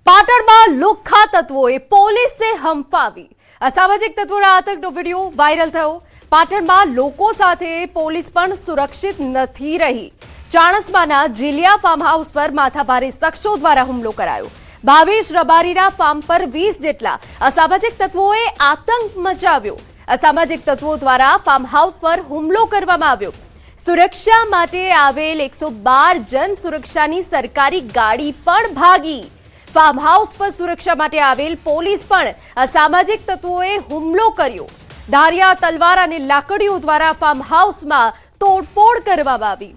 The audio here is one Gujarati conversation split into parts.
પાટણમાં લુખ્ખા તત્વોએ પોલીસને હંફાવી। અસામાજિક તત્વોના આતંકનો વિડીયો વાયરલ થયો। પાટણમાં લોકો સાથે પોલીસ પણ સુરક્ષિત નથી રહી। ચાણસ્માના જીલિયા ફાર્મ હાઉસ પર માથાભારે શખ્સો દ્વારા હુમલો કરાયો। ભાવેશ રબારીના ફાર્મ પર 20 જેટલા અસામાજિક તત્વોએ આતંક મચાવ્યો। અસામાજિક તત્વો દ્વારા ફાર્મ હાઉસ પર હુમલો કરવામાં આવ્યો। સુરક્ષા માટે આવેલ 112 જન સુરક્ષાની સરકારી ગાડી પણ ભાગી। ફાર્મ હાઉસ પર સુરક્ષા માટે આવેલ પોલીસ પણ અસામાજિક તત્વોએ હુમલો કર્યો। ધારિયા તલવાર અને લાકડીઓ દ્વારા ફાર્મ હાઉસમાં તોડફોડ કરવામાં આવી।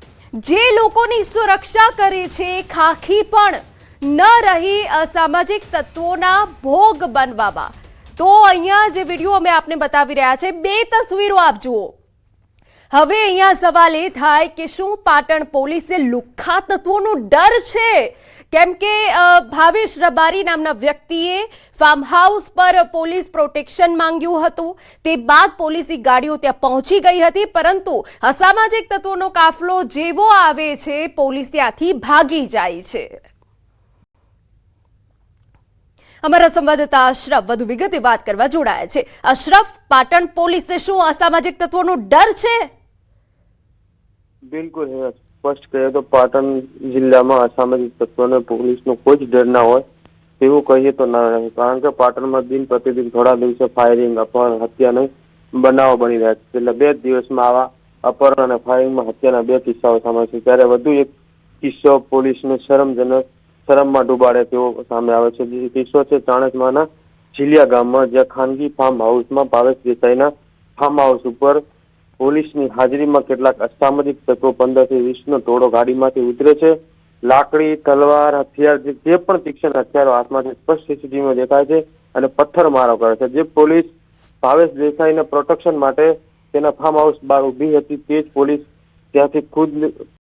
જે લોકોની સુરક્ષા કરે છે ખાખી પણ ન રહી અસામાજિક તત્વોના ભોગ બનવામાં। તો અહીંયા જે વિડીયો અમે આપને બતાવી રહ્યા છે, બે તસવીરો આપ જુઓ। હવે અહીંયા સવાલ એ થાય કે શું પાટણ પોલીસે લુખ્ખા તત્વોનો ડર છે? કેમ કે ભાવેશ રબારી નામના વ્યક્તિએ ફાર્મ હાઉસ પર પોલીસ પ્રોટેક્શન માંગ્યું હતું। તે બાદ પોલીસની ગાડીઓ ત્યાં પહોંચી ગઈ હતી, પરંતુ અસામાજિક તત્વોનો કાફલો જેવો આવે છે, પોલીસ ત્યાંથી ભાગી જાય છે। અમારા સંવાદદાતા અશરફ વધુ વિગતે વાત કરવા જોડાયા છે। અશરફ, પાટણ પોલીસને શું અસામાજિક તત્વોનો ડર છે? બિલકુલ સ્પષ્ટ કહીએ તો પાટણ જિલ્લામાં અસામાજિક તત્વોને પોલીસનો કોઈ જ ડર ના હોય તેવું કહીએ તો ના રહે, કારણ કે પાટણમાં દિન પ્રતિદિન થોડા દિવસે ફાયરિંગ, અપહરણ, હત્યાના બનાવો બની રહ્યા છે। છેલ્લા 2 દિવસમાં આવા અપહરણ અને ફાયરિંગમાં હત્યાના 2 કિસ્સાઓ સામે છે, ત્યારે વધુ એક કિસ્સો પોલીસને શરમમાં ડૂબાડે તેવો સામે આવે છે। જે કિસ્સો છે ચાણસ્માના જીલિયા ગામમાં, જ્યાં ખાનગી ફાર્મ હાઉસમાં ભાવેશ દેસાઈના ફાર્મ હાઉસ ઉપર પોલીસની હાજરીમાં કેટલાક અસામાજિક તત્વો 15 થી 20 નો ટોળો ગાડીમાંથી ઉતરે છે। લાકડી, તલવાર, હથિયાર, જે પણ તીક્ષ્ણ હથિયારો હાથમાંથી સ્પષ્ટ સીસીટીવીમાં દેખાય છે અને પથ્થરમારો કરે છે। જે પોલીસ ભાવેશ દેસાઈના પ્રોટેક્શન માટે તેના ફાર્મ હાઉસ બહાર ઊભી હતી, તે જ પોલીસ ત્યાંથી ખુદ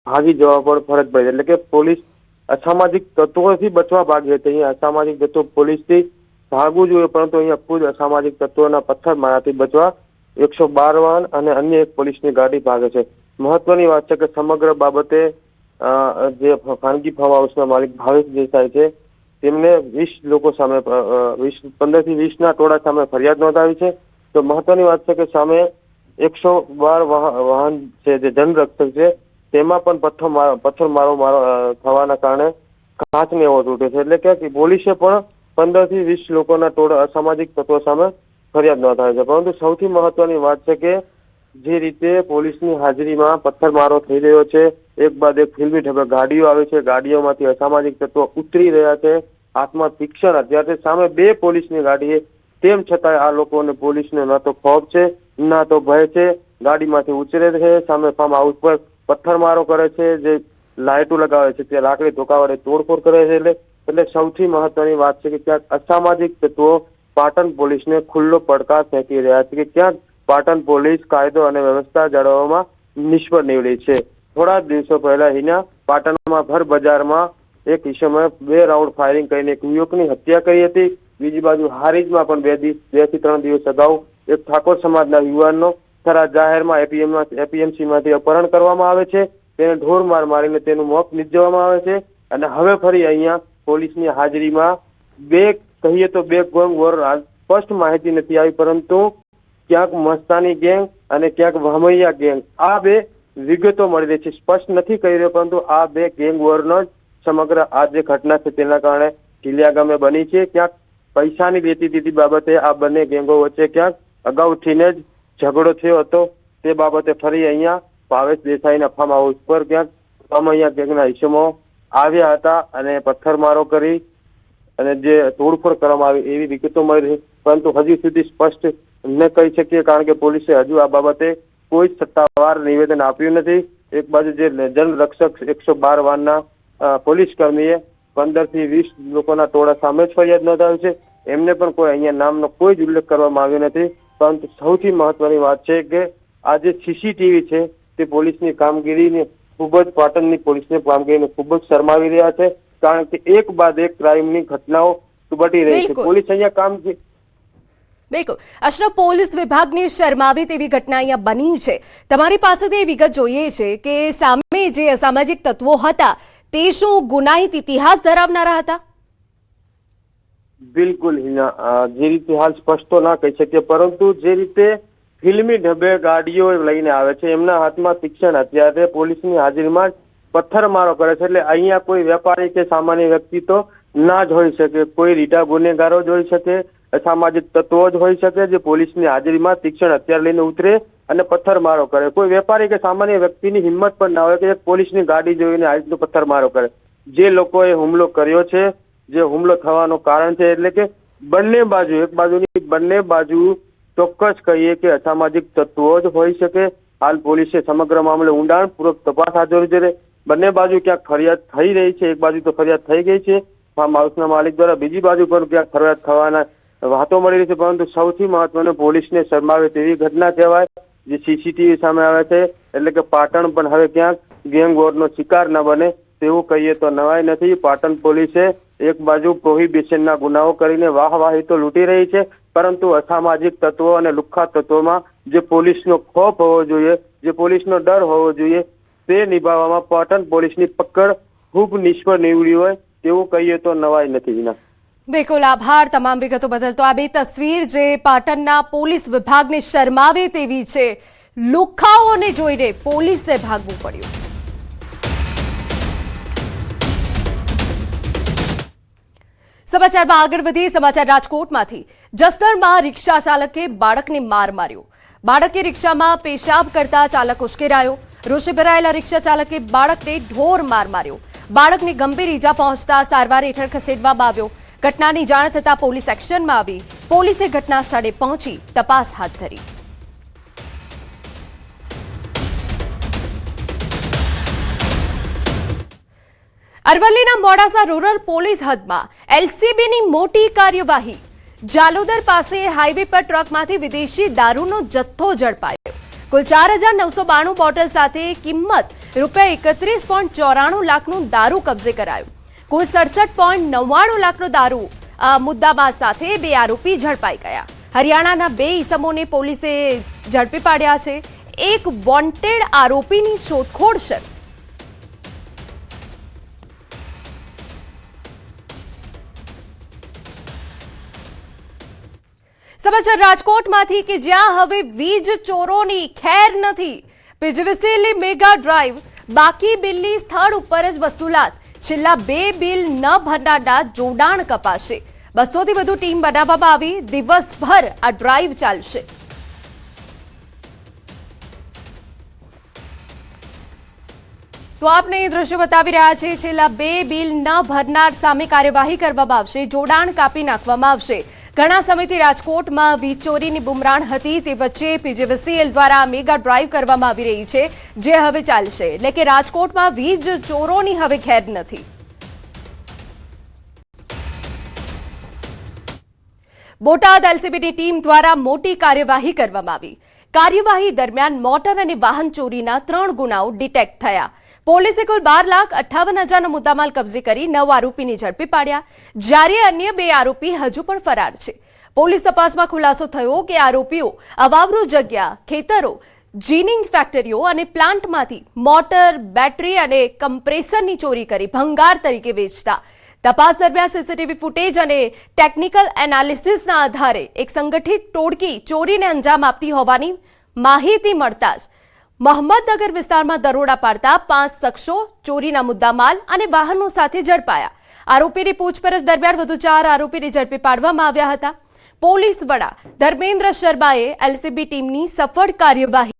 ભાગી જવા પર ફરજ પડી, એટલે કે પોલીસ અસામાજિક તત્વોથી બચવા ભાગી હતી। અહીંયા અસામાજિક તત્વો પોલીસથી ભાગવું જોઈએ, પરંતુ અહીંયા ખુદ અસામાજિક તત્વોના પથ્થરમારાથી બચવા 112 વાહન અને અન્ય એક પોલીસની ગાડી ભાગે છે। મહત્વની વાત છે કે સમગ્ર બાબતે જે ખાનગી ફાર્મ હાઉસના માલિક ભાવેશ દેસાઈ છે, તેમને 20 લોકો સામે 15 થી 20 ના ટોળા સામે ફરિયાદ નોંધાવી છે। તો મહત્વની વાત છે કે સામે 112 વાહન છે જે જનરક્ષક છે, તેમાં પણ પથ્થરમારો થવાના કારણે કાચને એવો તૂટે છે, એટલે કે પોલીસે પણ 15 થી 20 લોકોના ટોળા અસામાજિક તત્વો સામે ફરિયાદ નોંધાવી છે। પરંતુ સૌથી મહત્વની વાત છે કે જે રીતે પોલીસની હાજરીમાં પથ્થરમારો થઈ રહ્યો છે, એક બાદ એક ફિલ્મી ઢબે ગાડીઓ આવે છે, ગાડીઓમાંથી અસામાજિક તત્વો ઉતરી રહ્યા છે, હાથમાં તીક્ષ્ણ હથિયાર છે, સામે 2 પોલીસની ગાડીએ, તેમ છતાં આ લોકોને પોલીસને ન તો ખોફ છે ના તો ભય છે। ગાડીમાંથી ઉતરે છે, સામે ફાર્મ હાઉસ પર પથ્થરમારો કરે છે, જે લાઇટો લગાવે છે, ત્યાં લાકડી ધોકા વડે તોડફોડ કરે છે। એટલે સૌથી મહત્વની વાત છે કે ક્યાંક અસામાજિક તત્વો પાટણ પોલીસને ખુલ્લો પડકાર ફેંકી રહ્યા છે કે ક્યાંક પાટણ પોલીસ કાયદો અને વ્યવસ્થા જાળવવામાં નિષ્ફળ નીવડી છે। થોડા દિવસો પહેલા અહીંયા પાટણમાં ભર બજારમાં એક ઈસમે 2 રાઉન્ડ ફાયરિંગ કરીને એક યુવકની હત્યા કરી હતી। બીજી બાજુ હારીજમાં પણ 2 થી 3 દિવસ અગાઉ એક ઠાકોર સમાજના યુવાનનો થરા જાહેરમાં એપીએમસીમાંથી અપહરણ કરવામાં આવે છે, તેને ઢોર માર મારીને તેનું મોત નીપજવામાં આવે છે। અને હવે ફરી અહીંયા પોલીસની હાજરીમાં 2 કહીએ તો 2 ગેંગ વોર સ્પષ્ટ માહિતી નથી આવી, પરંતુ ક્યાંક મસ્તાની ગેંગ અને ક્યાંક વામૈયા ગેંગ, આ 2 વિગતો મળી રહી છે। સ્પષ્ટ નથી કહી રહ્યો, પરંતુ આ 2 ગેંગ વોરનો જ સમગ્ર આ જે ઘટના છે તેના કારણે જીલિયા ગામે બની છે। ક્યાંક પૈસાની લેતી દીધી બાબતે આ બંને ગેંગો વચ્ચે ક્યાંક અગાઉથીને જ ઝઘડો થયો હતો, તે બાબતે ફરી અહીંયા ભાવેશ દેસાઈના ફાર્મ હાઉસ પર ક્યાંક વામૈયા ગેંગના ઈસમો આવ્યા હતા અને પથ્થરમારો કરી અને જે તોડફોડ કરવામાં આવી એવી વિગતો મળી રહી, પરંતુ હજી સુધી સ્પષ્ટ ન કહી શકીએ, કારણ કે પોલીસે હજુ આ બાબતે કોઈ સત્તાવાર નિવેદન આપ્યું નથી। એક બાજુ જે જનરક્ષક 112 વાહનના પોલીસ કર્મીએ 15 થી 20 લોકોના ટોળા સામે જ ફરિયાદ નોંધાવી છે, એમને પણ કોઈ અહીંયા નામનો કોઈ જ ઉલ્લેખ કરવામાં આવ્યો નથી। પરંતુ સૌથી મહત્વની વાત છે કે આ જે સીસીટીવી છે તે પોલીસની કામગીરીને ખૂબ જ પાટણની પોલીસની કામગીરીને ખૂબ જ શરમાવી રહ્યા છે, કારણ કે એક બાદ એક ક્રાઇમની ઘટનાઓ બટી રહી છે। પોલીસ અહીંયા કામ બિલકુલ અશરફ, પોલીસ વિભાગને શરમાવે તેવી ઘટના અહીંયા બની છે। તમારી પાસેથી વિગત જોઈએ છે કે સામે જે અસામાજિક તત્વો હતા તે શું ગુનાહિત ઇતિહાસ ધરાવનારા હતા? બિલકુલ હિના, જે રીતે હાલ સ્પષ્ટ તો ના કહી શકીએ, પરંતુ જે રીતે ફિલ્મી ઢબે ગાડીઓ લઈને આવે છે, એમના હાથમાં તીક્ષ્ણ હથિયાર છે, પોલીસની હાજરીમાં જ પથ્થરમારો કરે છે. એટલે અહીંયા કોઈ વેપારી કે સામાન્ય વ્યક્તિ તો ના જ હોઈ શકે, કોઈ રીટા ગુનેગારો જ હોઈ શકે, અસામાજિક તત્વો જ હોઈ શકે જે પોલીસની હાજરીમાં તીક્ષ્ણ હથિયાર લઈને ઉતરે અને પથ્થરમારો કરે. કોઈ વેપારી કે સામાન્ય વ્યક્તિની હિંમત પણ ના હોય કે એક પોલીસની ગાડી જોઈને આ રીતનો પથ્થરમારો કરે. જે લોકોએ હુમલો કર્યો છે, જે હુમલો થવાનું કારણ છે, એટલે કે બંને બાજુ, એક બાજુની બંને બાજુ ચોક્કસ કહીએ કે અસામાજિક તત્વો જ હોઈ શકે. હાલ પોલીસે સમગ્ર મામલે ઊંડાણપૂર્વક તપાસ હાથ ધરી છે. બંને બાજુ ક્યાંક ફરિયાદ થઈ રહી છે, એક બાજુ તો ફરિયાદ થઈ ગઈ છે ફાર્મ હાઉસના માલિક દ્વારા, બીજી બાજુ પણ ક્યાંક ફરિયાદ થવાના વાતો મળી રહી છે. પરંતુ સૌથી મહત્વનું પોલીસને શરમાવે તેવી ઘટના કહેવાય જે સીસીટીવી સામે આવે છે. એટલે કે પાટણ પણ હવે ક્યાંક ગેંગ વોરનો શિકાર ન બને તેવું કહીએ તો નવાઈ નથી. પાટણ પોલીસે એક બાજુ પ્રોહિબિશનના ગુનાઓ કરીને વાહવાહી તો લૂંટી રહી છે, પરંતુ અસામાજિક તત્વો અને લુખ્ખા તત્વોમાં જે પોલીસનો ખોફ હોવો જોઈએ, જે પોલીસનો ડર હોવો જોઈએ, તે નિભાવવામાં પાટણ પોલીસની પકડ ખૂબ નિષ્ફળ નીવડી હોય તેવું કહીએ તો નવાઈ નથી. વિના બિલકુલ આભાર તમામ વિગતો બદલ. તો આ બે તસવીર જે પાટણના પોલીસ વિભાગને શરમાવે તેવી છે. લુખ્ખાઓને જોઈને પોલીસને ભાગવું પડ્યું. સમાચારમાં આગળ વધીએ. સમાચાર રાજકોટમાંથી. જસદણમાં રિક્ષા ચાલકે બાળકને માર માર્યો. બાળકે રિક્ષામાં પેશાબ કરતા ચાલક ઉશ્કેરાયો. રોષે ભરાયેલા રિક્ષા ચાલકે બાળકને ઢોર માર માર્યો. બાળકને ગંભીર ઈજા પહોંચતા સારવાર હેઠળ ખસેડવામાં આવ્યો. ઘટનાની જાણ થતાં પોલીસ એક્શનમાં આવી. પોલીસે ઘટના સ્થળે પહોંચી તપાસ હાથ ધરી. અરવલ્લીના મોડાસા રૂરલ પોલીસ હદમાં એલસીબીની મોટી કાર્યવાહી. જાલોદર પાસે હાઈવે પર ટ્રકમાંથી વિદેશી દારૂનો જથ્થો ઝડપાયો. કુલ 4,992 બોટલ સાથે કિંમત ₹31.94 લાખનું દારૂ કબજે કરાયું. કુલ 67.99 લાખનો દારૂ મુદ્દામાલ સાથે 2 આરોપી ઝડપાઈ ગયા. હરિયાણાના 2 ઈસમોને પોલીસે ઝડપી પાડ્યા છે. એક વોન્ટેડ આરોપીની શોધખોળ શરૂ. સમાચાર રાજકોટમાંથી કે જ્યાં હવે વીજ ચોરોની ખેર નથી. પીજીવીસીએલની મેગા ડ્રાઈવ, બાકી બિલની સ્થળ ઉપર જ વસૂલાત. છેલ્લા 2 બિલ ન ભરનારના જોડાણ કપાશે. 200થી વધુ ટીમ બનાવવામાં આવી. દિવસભર આ ડ્રાઈવ ચાલશે. તો આપને એ દ્રશ્યો બતાવી રહ્યા છે. છેલ્લા 2 બિલ ન ભરનાર સામે કાર્યવાહી કરવામાં આવશે. જોડાણ કાપી નાખવામાં આવશે. ઘણા સમયથી રાજકોટમાં વીજ ચોરીની બુમરાણ હતી, તે વચ્ચે પીજીવીસીએલ દ્વારા મેગા ડ્રાઈવ કરવામાં આવી રહી છે, જે હવે ચાલશે. એટલે કે રાજકોટમાં વીજ ચોરોની હવે ખેર નથી. બોટાદ એલસીબીની ટીમ દ્વારા મોટી કાર્યવાહી કરવામાં આવી. કાર્યવાહી દરમિયાન મોટર અને વાહન ચોરીના 3 ગુનાઓ ડિટેક્ટ થયા. પોલીસે કુલ 12,58,000નો મુદ્દામાલ કબજે કરી 9 આરોપીને ઝડપી પાડ્યા, જ્યારે અન્ય 2 આરોપી હજુ પણ ફરાર છે. પોલીસ તપાસમાં ખુલાસો થયો કે આરોપીઓ અવાવરૂ જગ્યા, ખેતરો, જીનિંગ ફેક્ટરીઓ અને પ્લાન્ટમાંથી મોટર, બેટરી અને કમ્પ્રેસરની ચોરી કરી ભંગાર તરીકે વેચતા. તપાસ દરમિયાન સીસીટીવી ફૂટેજ અને ટેકનિકલ એનાલિસિસના આધારે એક સંગઠિત ટોળકી ચોરીને અંજામ આપતી હોવાની માહિતી મળતા જ મહમ્મદનગર વિસ્તારમાં દરોડા પાડતા 5 શખ્સો ચોરીના મુદ્દામાલ અને વાહનો સાથે ઝડપાયા. આરોપીની પૂછપરછ દરમિયાન વધુ 4 આરોપીને ઝડપી પાડવામાં આવ્યા હતા. પોલીસ વડા ધર્મેન્દ્ર શર્માએ એલસીબી ટીમની સફળ કાર્યવાહી